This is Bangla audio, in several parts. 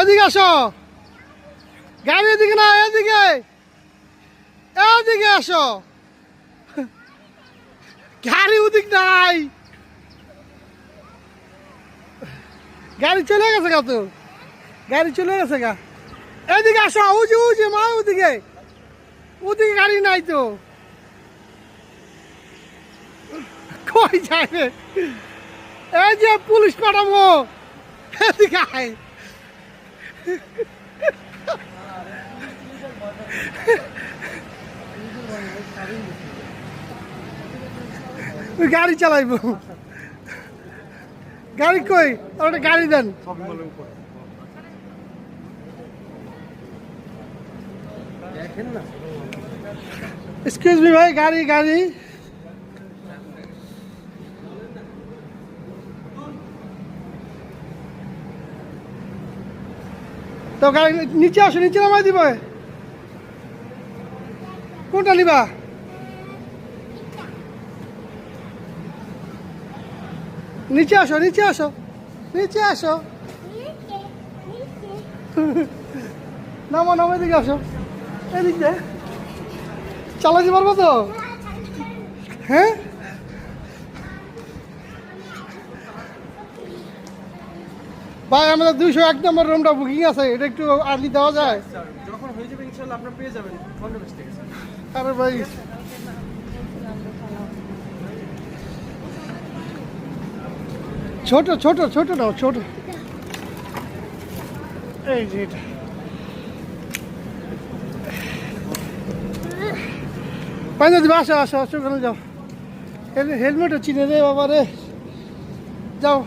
এদিকে আসো, গাড়ি এদিকে না, এদিকে এদিকে আসো। গাড়ি ওদিক নাই, গাড়ি চলে গেছে গা, তো গাড়ি চলে গেছে গা। এদিকে আসো, উজি উজি মা, ওদিকে ওদিকে গাড়ি নাই তো, কই যাবে? এই যে পুলিশ পাঠাবো, এদিকে আয়। গাড়ি চালাইব, গাড়ি কই? ওটা গাড়ি দেন। এক্সকিউজ মি ভাই, গাড়ি গাড়ি তো গাড়ি নিচে আসো, নিচে নামাই দিব। কোনটা নিবা? নিচে আসো, নিচে আসো, নিচে আসো। নামো নামো, এদিকে আসো, এদিকে চালাতে পারবো তো? হ্যাঁ, ভাই আমাদের 201 নম্বর রুমটা বুকিং আছে, এটা একটু আর্লি দেওয়া যায়? যখন হয়ে যাবে ইনশাআল্লাহ আপনারা পেয়ে যাবেন অন্য বেশ থেকে স্যার। আরে ভাই, ছোট ছোট ছোট নাও, ছোট। এই যে এটা পাইনা দিবে, আসো আসো আসো, ওখানে যাও। হেলমেটও চিনে রে বাবা রে, যাও।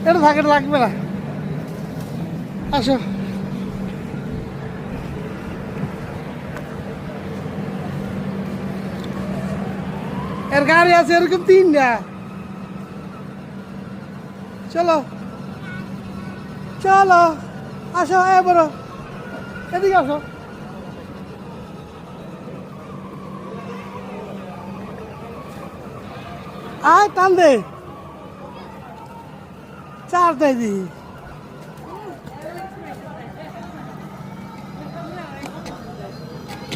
এটা থাকে, লাগবে না, আসো। এর গাড়ি আছে এরকম 3টা। চলো চলো, আসো, এবার এদিকে আসো। আয়, টান দে, চার দেয় দি।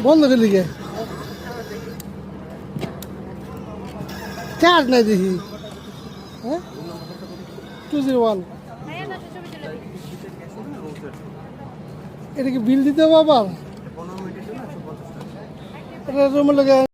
বন্ধ করে দিকে, চার্জ নাই দেখি। হ্যাঁ, 201। এটা কি বিল দিতে হবে আবার? এটা রুমে লাগে।